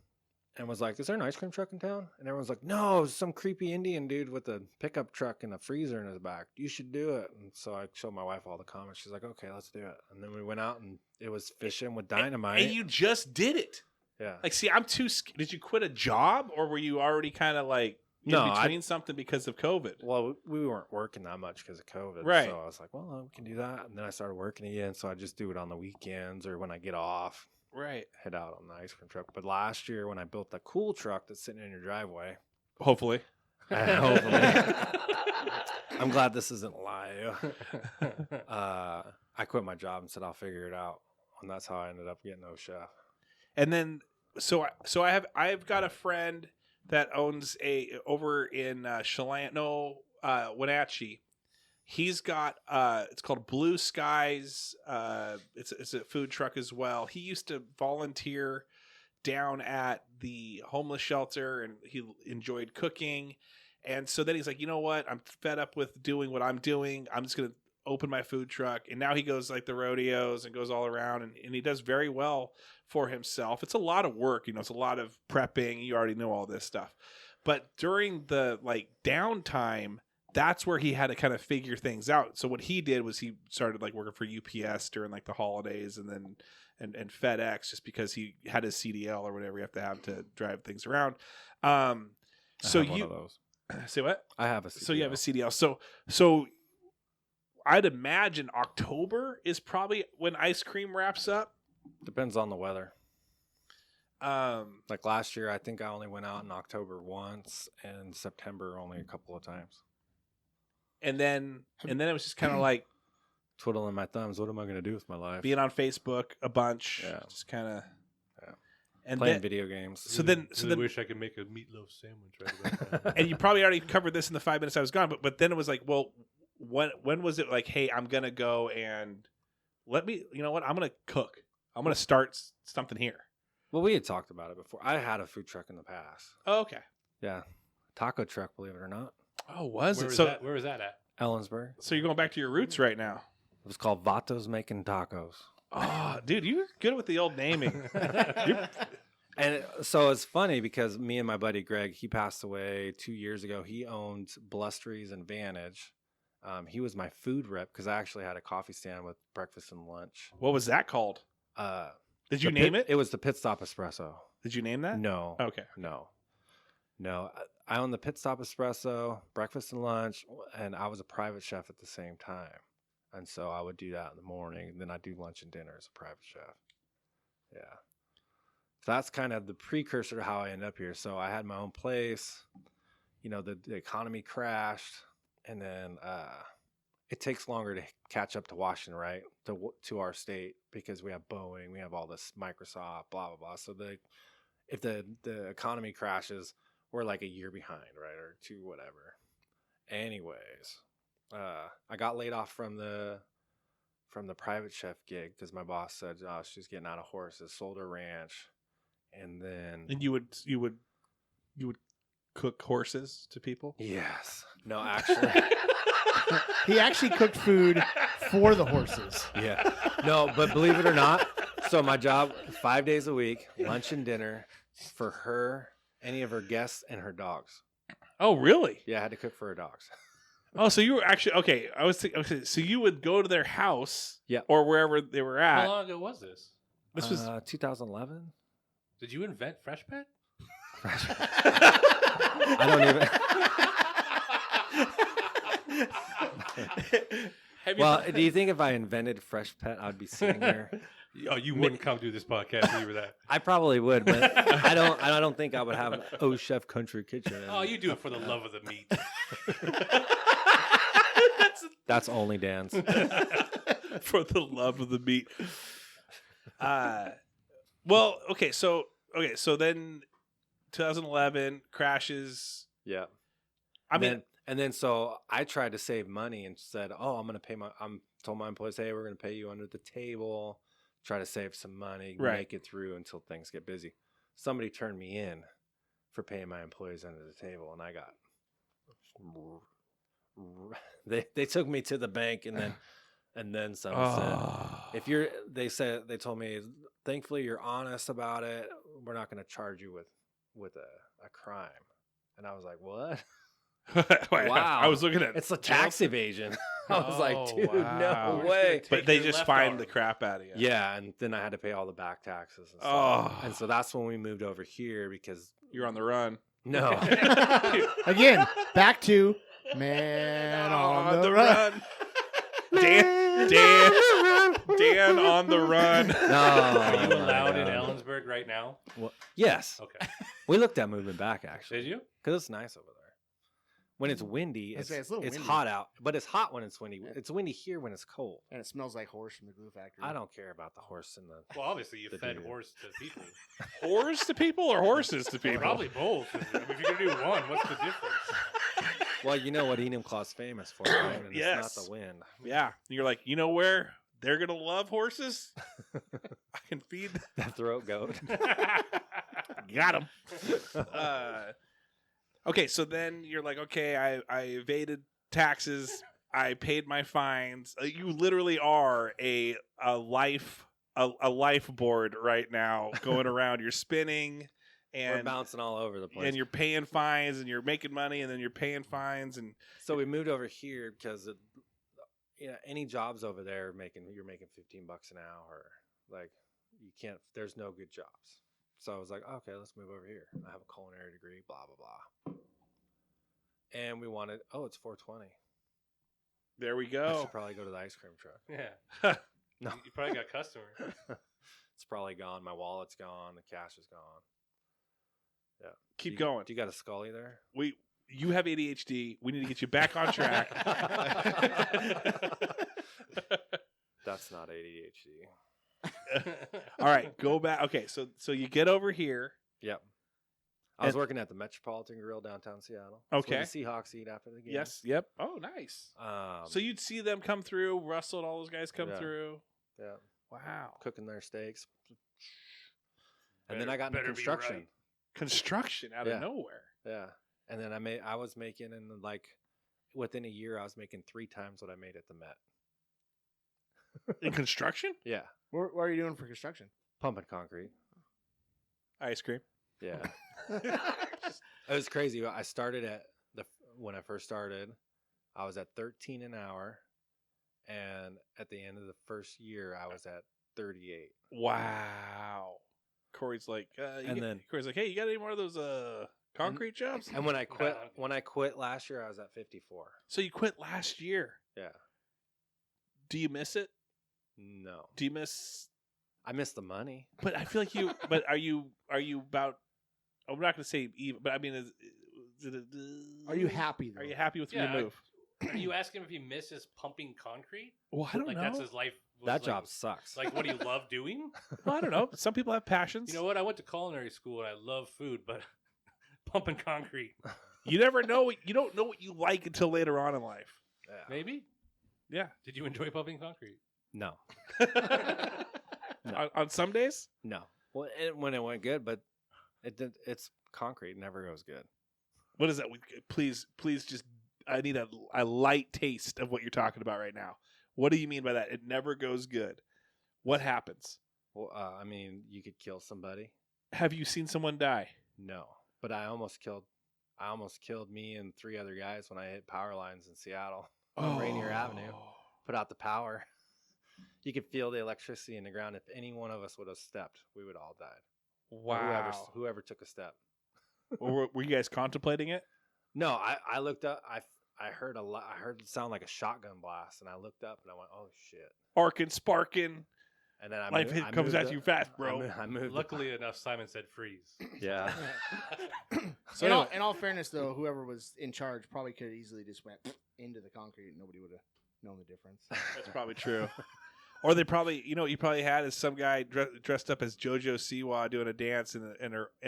and was like, "Is there an ice cream truck in town?" And everyone's like, "No, some creepy Indian dude with a pickup truck and a freezer in his back. You should do it." And so I showed my wife all the comments. She's like, "Okay, let's do it." And then we went out, and it was fishing with dynamite. And you just did it. Yeah. Like, see, I'm too scared. Did you quit a job, or were you already kind of like in between something because of COVID? Well, we weren't working that much because of COVID. Right. So I was like, well, we can do that. And then I started working again. So I just do it on the weekends or when I get off. Right. Head out on the ice cream truck. But last year when I built the cool truck that's sitting in your driveway. Hopefully. I'm glad this isn't live. I quit my job and said, I'll figure it out. And that's how I ended up getting OChef. And then, I've got a friend that owns over in Wenatchee. He's got it's called Blue Skies. It's a food truck as well. He used to volunteer down at the homeless shelter, and he enjoyed cooking. And so then he's like, you know what? I'm fed up with doing what I'm doing. I'm just going to open my food truck. And now he goes like the rodeos and goes all around, and he does very well for himself. It's a lot of work. It's a lot of prepping. You already know all this stuff. But during the like downtime, that's where he had to kind of figure things out. So what he did was he started like working for UPS during like the holidays and then and FedEx, just because he had his CDL or whatever you have to drive things around. So one of those. Say what? I have a CDL. So you have a CDL. So I'd imagine October is probably when ice cream wraps up. Depends on the weather. Like last year, I think I only went out in October once, and September only a couple of times. And then it was just kind of like twiddling my thumbs. What am I going to do with my life? Being on Facebook a bunch. Yeah. Just kind of. Yeah. And playing video games. So then, wish I could make a meatloaf sandwich right about now. And you probably already covered this in the 5 minutes I was gone, but then it was like, well, when was it like, hey, I'm gonna go and you know what? I'm gonna cook. I'm gonna start something here. Well, we had talked about it before. I had a food truck in the past. Oh, okay. Yeah, taco truck. Believe it or not. Oh, was it? Where was that at? Ellensburg. So you're going back to your roots right now. It was called Vato's Making Tacos. Oh, dude, you're good with the old naming. And so it's funny because me and my buddy Greg, he passed away 2 years ago. He owned Blusteries and Vantage. He was my food rep because I actually had a coffee stand with breakfast and lunch. What was that called? Did you name it? It was the Pit Stop Espresso. Did you name that? No. Okay. No. I owned the Pit Stop Espresso, breakfast and lunch, and I was a private chef at the same time. And so I would do that in the morning, and then I'd do lunch and dinner as a private chef. Yeah. So that's kind of the precursor to how I ended up here. So I had my own place. The economy crashed, and then it takes longer to catch up to Washington, right? To our state, because we have Boeing, we have all this Microsoft, blah, blah, blah. So if the economy crashes, we're like a year behind, right? Or two, whatever. Anyways, I got laid off from the private chef gig because my boss said, oh, she's getting out of horses, sold her ranch. And you would cook horses to people? Yes. No, actually. He actually cooked food for the horses. Yeah. No, but believe it or not, so my job 5 days a week, lunch and dinner for her, any of her guests, and her dogs. Oh, really? Yeah, I had to cook for her dogs. Oh, so you were actually okay. I was thinking. Okay, so you would go to their house, yeah, or wherever they were at. How long ago was this? This was 2011. Did you invent Fresh Pet? I don't even. Well, do you think if I invented Fresh Pet, I'd be sitting there? Oh, you wouldn't come do this podcast if you were that. I probably would, but I don't think I would have an OChef Country Kitchen. Oh, you do it for the love of the meat. That's only Dan's. For the love of the meat. Well, okay, so then 2011 crashes. Yeah. And then so I tried to save money and said, "Oh, I'm going to pay told my employees, "Hey, we're going to pay you under the table. Try to save some money, make it through until things get busy." Somebody turned me in for paying my employees under the table, and I got they took me to the bank and then some. Said, they told me, thankfully you're honest about it. We're not going to charge you with a crime. And I was like, what? Wow. I was looking at it's a tax evasion. I was like, dude, no way. But they just fined the crap out of you. Yeah, and then I had to pay all the back taxes and stuff. And so that's when we moved over here because you're on the run. No. Again, back to Man on the Run. Dan on the run. No. Are you allowed in Ellensburg right now? Well, yes. Okay. We looked at moving back, actually. Did you? Because it's nice over there. When it's windy, it's windy. hot out. But it's hot when it's windy. It's windy here when it's cold. And it smells like horse from the glue factory. I don't care about the horse and the... Well, obviously you fed horse to people. Horse to people or horses to people? Probably both. I mean, if you're going to do one, what's the difference? Well, you know what Enum Claw's famous for, right? And yes. It's not the wind. Yeah. You're like, you know where they're going to love horses? I can feed the throat goat. Got him. Okay, so then you're like, okay, I evaded taxes. I paid my fines. You literally are a life board right now, going around. You're spinning, We're and bouncing all over the place. and you're paying fines, and you're making money, and then you're paying fines, and So we moved over here because any jobs over there you're making $15 an hour. Like you can't. There's no good jobs. So I was like, okay, let's move over here. I have a culinary degree. Blah blah blah. And we wanted. Oh, it's 420. there we I go. should probably go to the ice cream truck. Yeah. No, You probably got customers. it's probably gone. My wallet's gone. The cash is gone. Yeah. Keep going. Do you got a Scully there? You have ADHD. We need to get you back on track. That's not ADHD. All right, go back. Okay, so you get over here. Yep. I was working at the Metropolitan Grill downtown Seattle. That's where Okay. the Seahawks eat after the game. Yes. Yep. Oh, nice. So you'd see them come through. Russell and all those guys come Yeah. through. yeah, Wow. cooking their steaks. And then I got into better be construction. right. Construction out Yeah. of nowhere. Yeah. And then I was making within a year I was making 3 times what I made at the Met. In construction? Yeah. What are you doing for construction? Pumping concrete. Ice cream. Yeah. It was crazy. I started when I first started, I was at 13 an hour, and at the end of the first year, I was at 38. Wow. Corey's like, Corey's like, hey, you got any more of those concrete jobs? And when I quit last year, I was at 54. So you quit last year. Yeah. Do you miss it? No. Do you miss? I miss the money. But I feel like you. But are you about? I'm not going to say even, but I mean, is it? Are you happy though? Are you happy with your Yeah, move? Are you asking if he misses pumping concrete? Well, I don't know. That's his life. That job sucks. Like, what do you love doing? Well, I don't know. Some people have passions. You know what? I went to culinary school and I love food, but pumping concrete, You never know. You don't know what you like until later on in life. Yeah. maybe. Yeah. Did you enjoy pumping concrete? No. On some days. No. Well, when it went good, but it's concrete. It never goes good. What is that? Please, just. I need a light taste of what you're talking about right now. What do you mean by that? It never goes good. What happens? Well, I mean, you could kill somebody. Have you seen someone die? No, but I almost killed me and 3 other guys when I hit power lines in Seattle on Rainier Avenue. Put out the power. You could feel the electricity in the ground. If any one of us would have stepped, we would all died. Wow. Whoever took a step. Were you guys contemplating it? No, I looked up. I heard I heard it sound like a shotgun blast, and I looked up and I went, "Oh shit!" Arkin, sparking. And then Life comes at you fast, bro. I moved. Luckily enough, Simon said freeze. Yeah. So in all fairness, though, whoever was in charge probably could have easily just went into the concrete and nobody would have known the difference. That's probably true. Or they probably, you probably had is some guy dressed up as JoJo Siwa doing a dance in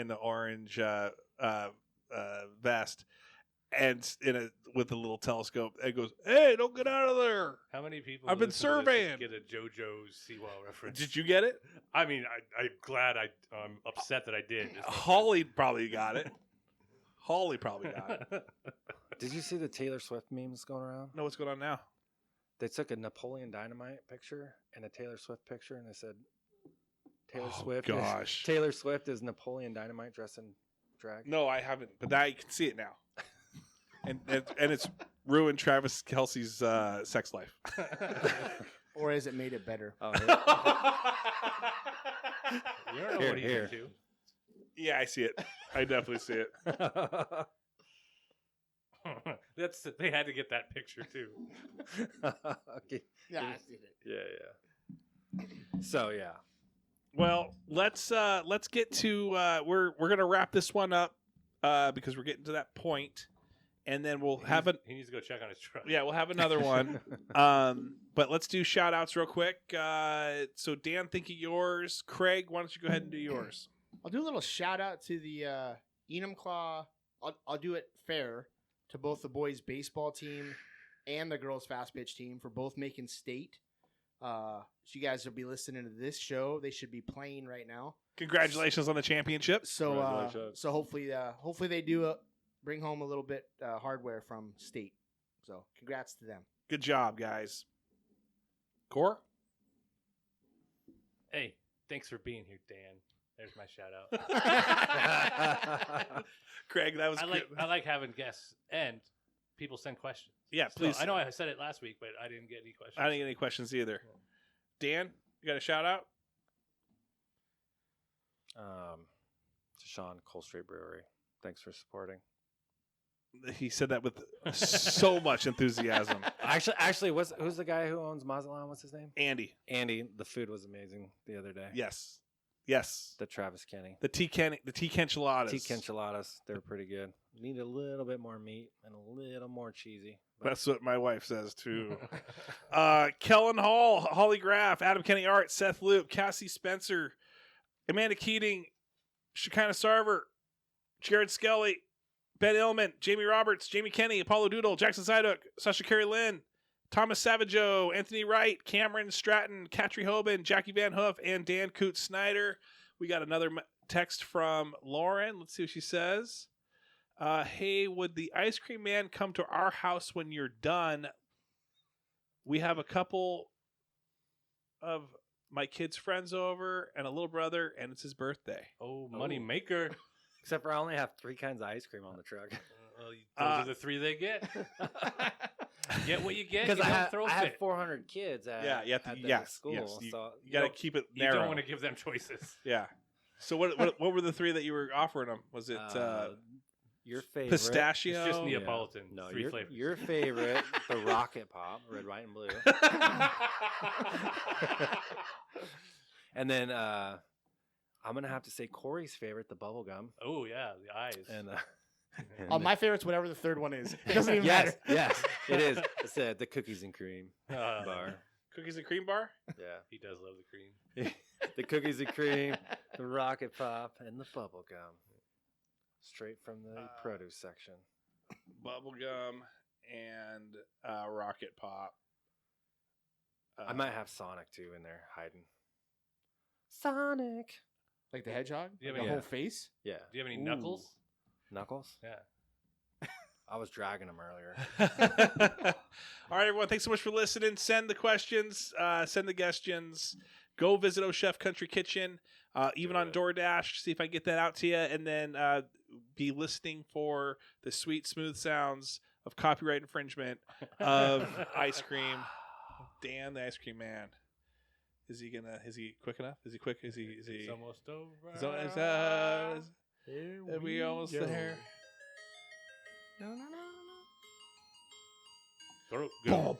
the orange vest, and with a little telescope, and goes, "Hey, don't get out of there." How many people? I've been listen to this surveying. Get a JoJo Siwa reference. Did you get it? I mean, I'm glad. I'm upset that I did. Holly probably got it. Holly probably got it. Did you see the Taylor Swift memes going around? Know what's going on now? They took a Napoleon Dynamite picture and a Taylor Swift picture, and they said, Taylor Swift is Napoleon Dynamite dressed in drag. No, I haven't, but now you can see it now, and it's ruined Travis Kelce's sex life. Or has it made it better? Oh, You don't know what he's into. Yeah, I see it. I definitely see it. They had to get that picture too. Okay. Yeah, I see it. Yeah. So yeah. Well, let's get to we're gonna wrap this one up because we're getting to that point, and then we'll He needs to go check on his truck. Yeah, we'll have another one. But let's do shout outs real quick. So Dan, think of yours. Craig, why don't you go ahead and do yours? I'll do a little shout out to the Enumclaw. I'll do it fair to both the boys baseball team and the girls fast pitch team for both making state. So you guys will be listening to this show. They should be playing right now. Congratulations on the championship. So hopefully they do bring home a little bit hardware from state. So congrats to them. Good job, guys. Core? Hey, thanks for being here, Dan. There's my shout out. Craig, that was good. I like having guests and people send questions. Yeah, please. So, I know I said it last week, but I didn't get any questions. I didn't get any questions either. Dan, you got a shout out? To Sean, Cold Street Brewery. Thanks for supporting. He said that with so much enthusiasm. Actually, who's the guy who owns Mazatlan? What's his name? Andy. Andy. The food was amazing the other day. Yes. The Travis Kenny. The Tea enchiladas. Tea enchiladas. They were pretty good. Need a little bit more meat and a little more cheesy. That's what my wife says too. Kellen Hall, Holly Graff, Adam Kenny Art, Seth Loop, Cassie Spencer, Amanda Keating, Shekinah Sarver, Jared Skelly, Ben Illman, Jamie Roberts, Jamie Kenny, Apollo Doodle, Jackson Zyduk, Sasha Carey Lynn, Thomas Savageau, Anthony Wright, Cameron Stratton, Katri Hoban, Jackie Van Hoof, and Dan Kutz Snider. We got another text from Lauren. Let's see what she says. Hey, would the ice cream man come to our house when you're done? We have a couple of my kids' friends over and a little brother, and it's his birthday. Oh, money maker. Except for I only have 3 kinds of ice cream on the truck. Well, those are the 3 they get. Get what you get. Because I have 400 kids at, you have to, at the school. Yes, So you got to keep it You narrow. don't want to give them choices. Yeah. So what were the 3 that you were offering them? Was it your favorite? pistachio? It's just Neapolitan. No, 3 flavors. your favorite, the Rocket Pop, red, white, and blue. And then I'm going to have to say Corey's favorite, the bubble gum. Oh, yeah, the eyes. And My favorite's whatever the third one is. It doesn't even yes, matter. yes, it is. It's the cookies and cream bar. Cookies and cream bar? Yeah. He does love the cream. The cookies and cream, the Rocket Pop, and the bubble gum. Straight from the produce section. Bubble gum and Rocket Pop. I might have Sonic too in there hiding. Sonic. Like the hedgehog? Yeah, The yeah. whole face? Yeah. Do you have any Ooh. knuckles? Knuckles? Yeah. I was dragging them earlier. All right, everyone. Thanks so much for listening. Send the questions. Send the questions. Go visit OChef Country Kitchen, even on DoorDash. See if I can get that out to you. And then be listening for the sweet, smooth sounds of copyright infringement of ice cream. Dan, the ice cream man. Is he quick enough? Is he quick? Is he? It's almost over. Are we almost there? No. Throat good.